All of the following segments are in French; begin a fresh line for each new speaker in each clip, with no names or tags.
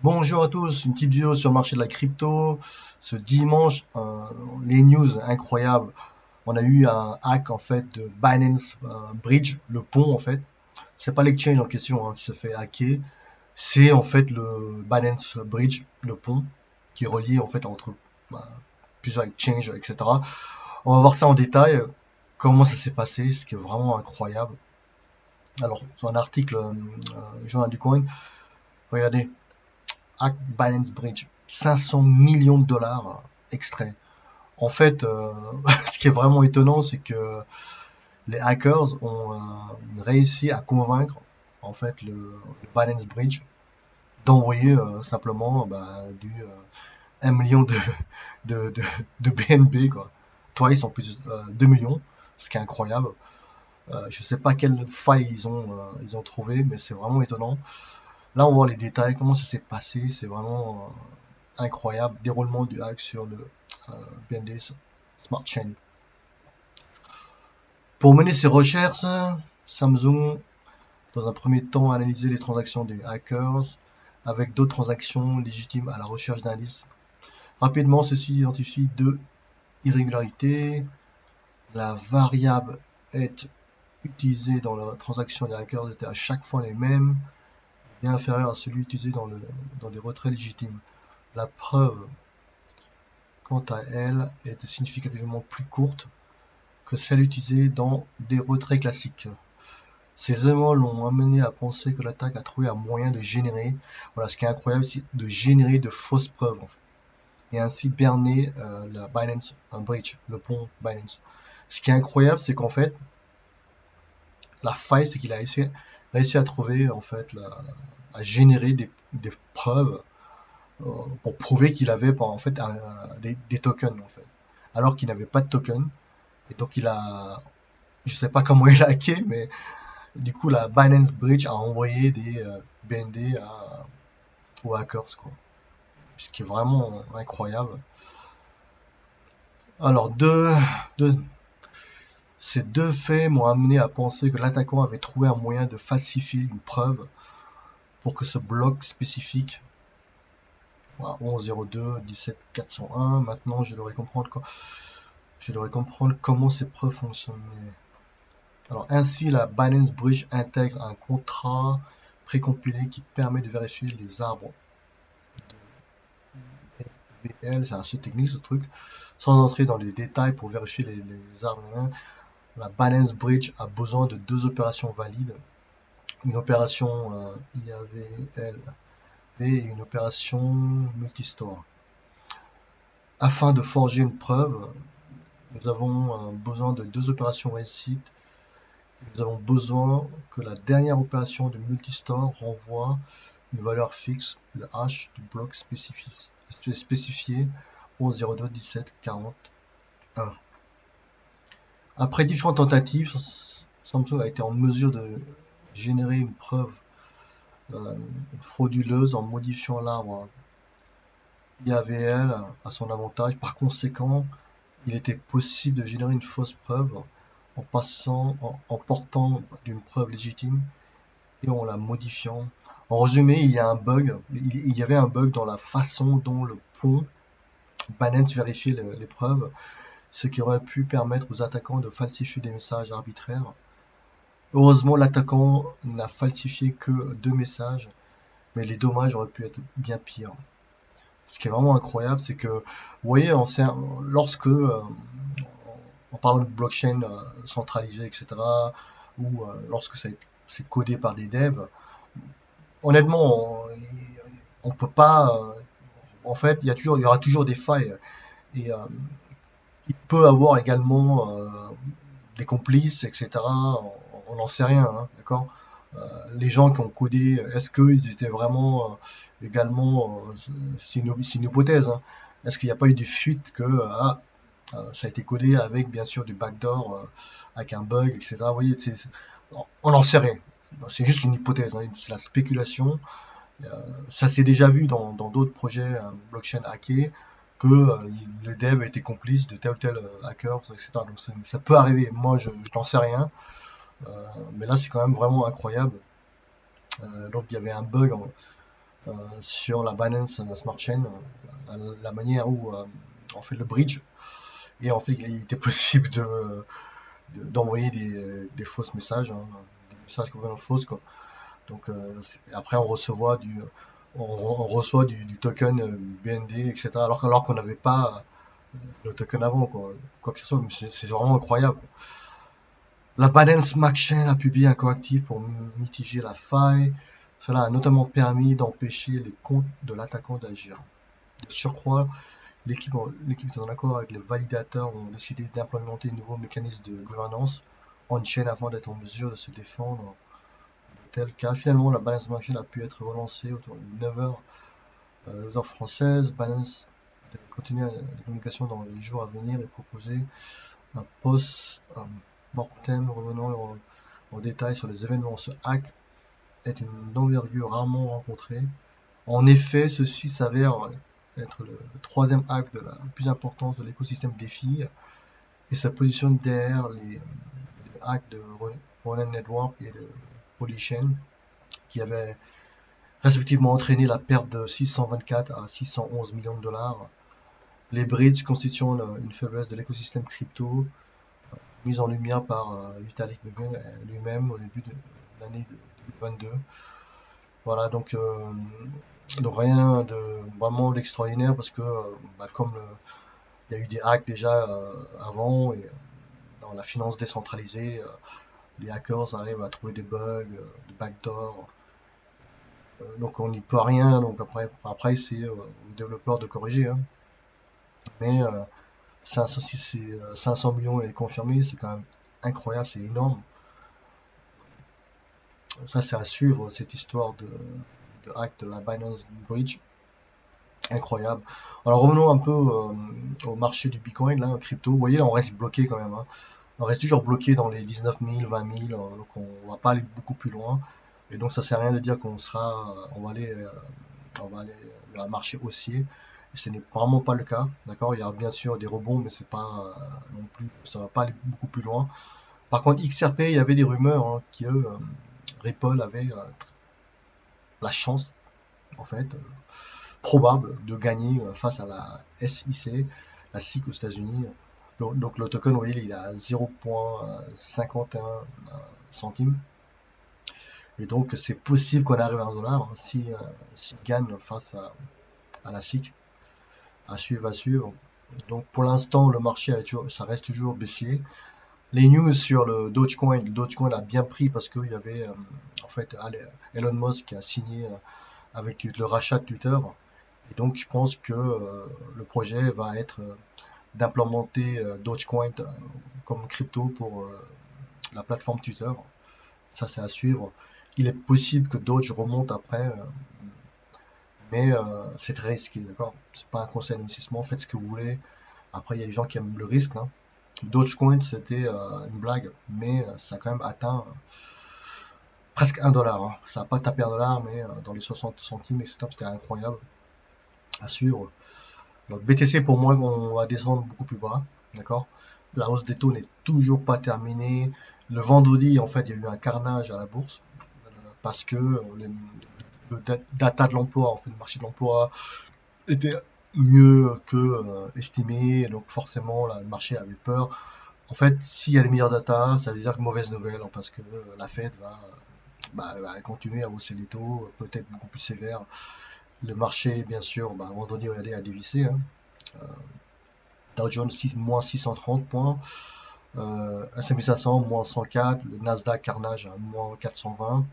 Bonjour à tous, une petite vidéo sur le marché de la crypto. Ce dimanche, les news incroyables. On a eu un hack en fait de Binance Bridge, le pont en fait. C'est pas l'exchange en question qui se fait hacker, c'est en fait le Binance Bridge, le pont qui est relié en fait entre bah, plusieurs exchanges, etc. On va voir ça en détail, comment ça s'est passé, ce qui est vraiment incroyable. Alors, sur un article Journal du Coin, regardez, hack Binance Bridge, 500 millions de dollars extraits. En fait, ce qui est vraiment étonnant, c'est que les hackers ont réussi à convaincre en fait le Binance Bridge d'envoyer simplement du 1 million de, de, de BNB quoi. Twice en plus 2 millions, ce qui est incroyable. Je sais pas quelle faille ils ont trouvé, mais c'est vraiment étonnant. Là, on voit les détails, comment ça s'est passé, c'est vraiment incroyable. Déroulement du hack sur le BND Smart Chain. Pour mener ces recherches, Samsung, dans un premier temps, a analysé les transactions des hackers avec d'autres transactions légitimes à la recherche d'indices. Rapidement, ceci identifie deux irrégularités. La variable est utilisée dans la transaction des hackers était à chaque fois les mêmes, bien inférieure à celui utilisé dans des retraits légitimes. La preuve, quant à elle, était significativement plus courte que celle utilisée dans des retraits classiques. Ces éléments l'ont amené à penser que l'attaque a trouvé un moyen de générer, voilà, ce qui est incroyable, c'est de générer de fausses preuves, en fait, et ainsi berner la Binance, un bridge, le pont Binance. Ce qui est incroyable, c'est qu'en fait, la faille, c'est qu'il a réussi à trouver, en fait, à générer des preuves pour prouver qu'il avait, en fait, des tokens, en fait, alors qu'il n'avait pas de tokens. Et donc, je sais pas comment il a hacké, mais du coup, la Binance Bridge a envoyé des BND aux hackers, quoi. Ce qui est vraiment incroyable. Alors, ces deux faits m'ont amené à penser que l'attaquant avait trouvé un moyen de falsifier une preuve pour que ce bloc spécifique, 11.02.17.401, maintenant je devrais comprendre comment ces preuves fonctionnaient. Alors, ainsi, la Binance Bridge intègre un contrat précompilé qui permet de vérifier les arbres VL, c'est assez technique ce truc. Sans entrer dans les détails pour vérifier les arbres, la Binance Bridge a besoin de deux opérations valides. Une opération IAVL et une opération multistore. Afin de forger une preuve, nous avons besoin de deux opérations réussites. Nous avons besoin que la dernière opération de multistore renvoie une valeur fixe, le hash du bloc spécifié 11.02.17.40.1. Après différentes tentatives, Samsung a été en mesure de générer une preuve euh, frauduleuse en modifiant l'arbre IAVL à son avantage. Par conséquent, il était possible de générer une fausse preuve en portant d'une preuve légitime et en la modifiant. En résumé, il y a un bug, il y avait un bug dans la façon dont le pont Binance vérifiait les preuves, ce qui aurait pu permettre aux attaquants de falsifier des messages arbitraires. Heureusement, l'attaquant n'a falsifié que deux messages, mais les dommages auraient pu être bien pires. Ce qui est vraiment incroyable, c'est que, vous voyez, lorsque, en parlant de blockchain centralisée, etc., ou lorsque c'est codé par des devs, honnêtement, on peut pas. En fait, il y aura toujours des failles. Et il peut avoir également des complices, etc. On n'en sait rien, hein, d'accord. Les gens qui ont codé, est-ce qu'ils étaient vraiment également, c'est une hypothèse, hein, est-ce qu'il n'y a pas eu des fuites que ça a été codé avec bien sûr du backdoor, avec un bug, etc. Vous voyez, on n'en sait rien. C'est juste une hypothèse, hein, c'est la spéculation. Euh, Ça s'est déjà vu dans d'autres projets blockchain hackés que le dev a été complice de tel ou tel hacker, etc. Donc ça peut arriver. Moi, je n'en sais rien. Mais là, c'est quand même vraiment incroyable. Donc il y avait un bug sur la Binance Smart Chain, la manière où on fait le bridge, et en fait il était possible d'envoyer des fausses messages, hein, des messages complètement fausses, quoi. Donc après on reçoit du token BND, etc. Alors qu'on n'avait pas le token avant, quoi que ce soit. Mais c'est vraiment incroyable. La Binance Smart Chain a publié un correctif pour mitiger la faille. Cela a notamment permis d'empêcher les comptes de l'attaquant d'agir. De surcroît, l'équipe est en accord avec les validateurs ont décidé d'implémenter de nouveaux mécanismes de gouvernance on-chain afin d'être en mesure de se défendre. Tel cas, finalement, la Binance Smart Chain a pu être relancée autour de 9h, heure française. Binance continue les communications dans les jours à venir et proposer un post-mortem revenant en détail sur les événements. Ce hack est une envergure rarement rencontrée. En effet, ceci s'avère être le troisième hack de la plus importante de l'écosystème DeFi et se positionne derrière les hacks de Ronin Network et de Polychain qui avaient respectivement entraîné la perte de 624 à 611 millions de dollars. Les bridges constituant une faiblesse de l'écosystème crypto, mise en lumière par Vitalik Buterin lui-même au début de l'année 2022. Voilà, donc rien de vraiment d'extraordinaire parce que comme il y a eu des hacks déjà avant et dans la finance décentralisée, les hackers arrivent à trouver des bugs, des backdoors. Donc on n'y peut rien. Donc après c'est aux développeurs de corriger, hein. Mais si c'est 500 millions est confirmé, c'est quand même incroyable, c'est énorme. Ça c'est à suivre cette histoire de hack de la Binance Bridge. Incroyable. Alors revenons un peu au marché du Bitcoin, là, en crypto. Vous voyez, là, on reste bloqué quand même, hein. On reste toujours bloqué dans les 19 000, 20 000, donc on va pas aller beaucoup plus loin. Et donc ça sert à rien de dire on va aller vers un marché haussier. Et ce n'est vraiment pas le cas, d'accord? Il y a bien sûr des rebonds, mais c'est pas non plus, ça va pas aller beaucoup plus loin. Par contre, XRP, il y avait des rumeurs hein, Ripple avait la chance, en fait, probable de gagner face à la SIC, la SIC aux États-Unis. Donc le token, vous voyez, il est à 0,51 centimes. Et donc c'est possible qu'on arrive à un dollar hein, s'il gagne face à la SIC. À suivre, à suivre. Donc pour l'instant, le marché, ça reste toujours baissier. Les news sur le Dogecoin a bien pris parce qu'il y avait en fait Elon Musk qui a signé avec le rachat de Twitter. Et donc je pense que le projet va être d'implémenter Dogecoin comme crypto pour la plateforme Twitter. Ça c'est à suivre. Il est possible que Doge remonte après, mais c'est très risqué, d'accord? C'est pas un conseil d'investissement, faites ce que vous voulez. Après, il y a des gens qui aiment le risque, hein. Dogecoin, c'était une blague, mais ça a quand même atteint presque un dollar, hein. Ça n'a pas tapé un dollar, mais dans les 60 centimes, etc. C'était incroyable à suivre. Donc BTC, pour moi, on va descendre beaucoup plus bas, d'accord? La hausse des taux n'est toujours pas terminée. Le vendredi, en fait, il y a eu un carnage à la bourse parce que le data de l'emploi, en fait, le marché de l'emploi était mieux que estimé, donc forcément, là, le marché avait peur. En fait, s'il y a les meilleures data, ça veut dire que mauvaise nouvelle, hein, parce que la Fed va continuer à hausser les taux, peut-être beaucoup plus sévère. Le marché, bien sûr, vendredi, regardez, a dévissé, hein. Dow Jones moins 630 points, S&P 500 moins 104, le Nasdaq carnage à moins 420,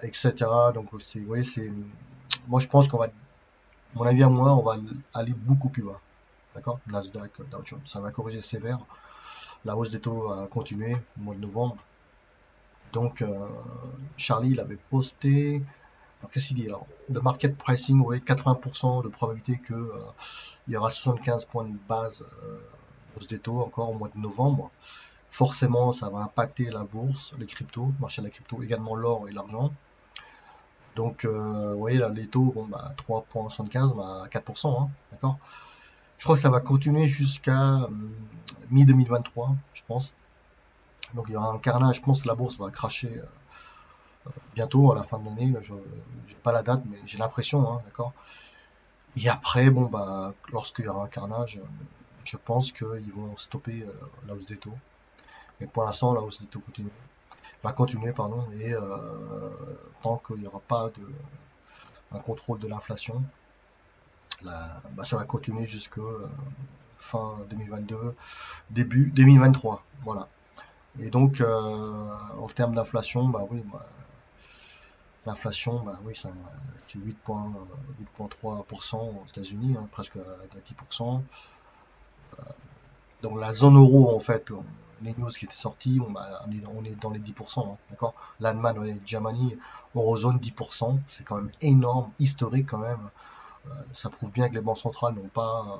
etc. Donc, vous voyez, moi je pense mon avis à moi, on va aller beaucoup plus bas. D'accord? Nasdaq, Dow Jones, ça va corriger sévère. La hausse des taux a continué au mois de novembre. Donc, Charlie, il avait posté. Alors, qu'est-ce qu'il dit alors? The market pricing, vous voyez, 80% de probabilité que il y aura 75 points de base hausse des taux encore au mois de novembre. Forcément, ça va impacter la bourse, les cryptos, le marché de la crypto, également l'or et l'argent. Donc, vous voyez là, les taux, 3,75, 4%, hein, d'accord? Je crois que ça va continuer jusqu'à mi-2023, je pense. Donc il y aura un carnage, je pense que la bourse va cracher bientôt à la fin de l'année. Je j'ai pas la date, mais j'ai l'impression, hein, d'accord. Et après, bon bah, lorsqu'il y aura un carnage, je pense qu'ils vont stopper la hausse des taux. Mais pour l'instant, la hausse des taux continue, va continuer, pardon, et tant qu'il n'y aura pas un contrôle de l'inflation, bah, ça va continuer jusque fin 2022, début 2023, voilà. Et donc, en termes d'inflation, bah oui, bah, l'inflation, bah oui, c'est 8,3% aux États-Unis, hein, presque à 10%. Donc la zone euro, en fait, les news qui étaient sorties, on est dans les 10%, hein, d'accord? L'Allemagne et Germany, eurozone 10%, c'est quand même énorme, historique quand même. Ça prouve bien que les banques centrales n'ont pas,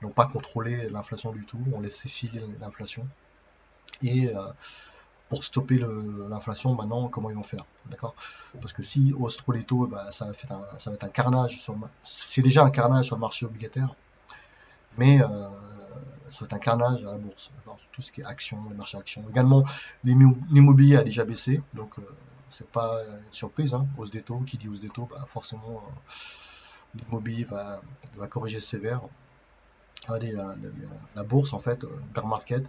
n'ont pas contrôlé l'inflation du tout, ont laissé filer l'inflation. Et pour stopper l'inflation, maintenant, comment ils vont faire? D'accord? Parce que si hausse trop les taux, bah, ça va être un carnage c'est déjà un carnage sur le marché obligataire, mais ça va être un carnage à la bourse, d'accord? Tout ce qui est action, les marchés actions. Également, l'immobilier a déjà baissé, donc c'est pas une surprise, hein. Hausse des taux, qui dit hausse des taux, bah, forcément, l'immobilier va corriger sévère. Allez, la bourse, en fait, bear market,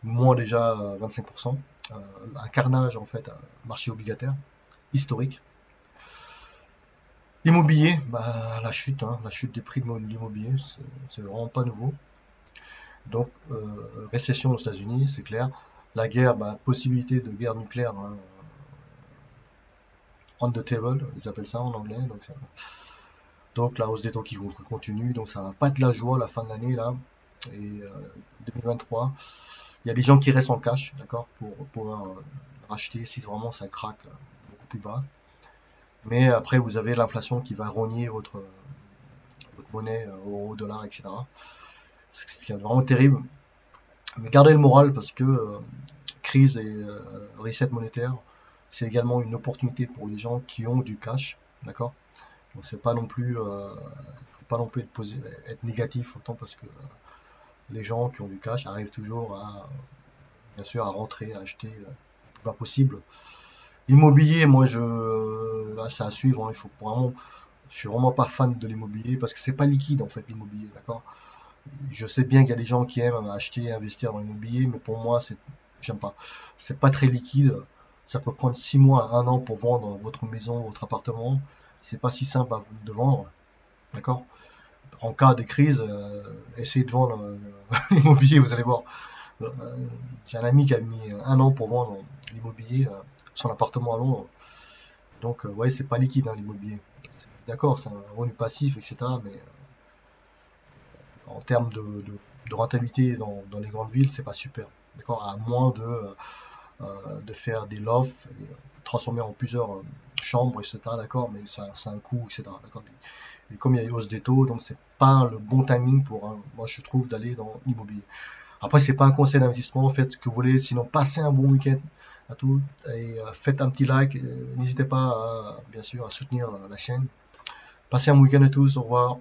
moins déjà 25%. Un carnage, en fait, marché obligataire, historique. L'immobilier, bah, la chute des prix de l'immobilier, c'est vraiment pas nouveau. Donc, récession aux États-Unis, c'est clair. La guerre, bah, possibilité de guerre nucléaire, hein, on the table, ils appellent ça en anglais. Donc la hausse des taux qui continue, donc ça va pas être la joie à la fin de l'année là. Et 2023, il y a des gens qui restent en cash, d'accord, pour pouvoir racheter si vraiment ça craque beaucoup plus bas. Mais après, vous avez l'inflation qui va rogner votre monnaie, euro, dollar, etc. Ce qui est vraiment terrible. Mais gardez le moral parce que crise et reset monétaire, c'est également une opportunité pour les gens qui ont du cash, d'accord. Donc c'est pas non plus, faut pas non plus être négatif autant parce que les gens qui ont du cash arrivent toujours à, bien sûr, à rentrer, à acheter le plus bas possible. L'immobilier, moi, là, c'est à suivre, hein. Il faut vraiment, je suis vraiment pas fan de l'immobilier parce que c'est pas liquide en fait l'immobilier, d'accord. Je sais bien qu'il y a des gens qui aiment acheter et investir dans l'immobilier, mais pour moi, j'aime pas. C'est pas très liquide. Ça peut prendre 6 mois à 1 an pour vendre votre maison, votre appartement. C'est pas si simple de vendre, d'accord. En cas de crise, essayez de vendre l'immobilier, vous allez voir. Euh, j'ai un ami qui a mis 1 an pour vendre l'immobilier, son appartement à Londres. Donc, ouais, c'est pas liquide, hein, l'immobilier. D'accord, c'est un revenu passif, etc. Mais en termes de rentabilité dans les grandes villes, c'est pas super. D'accord, à moins de faire des lofts, et, transformer en plusieurs chambres, etc. D'accord, mais ça a un coût, etc. D'accord. Et comme il y a une hausse des taux, donc c'est pas le bon timing pour, moi je trouve, d'aller dans l'immobilier. Après, c'est pas un conseil d'investissement, faites ce que vous voulez, sinon passez un bon week-end à tous et faites un petit like. N'hésitez pas, bien sûr, à soutenir la chaîne. Passez un week-end à tous, au revoir.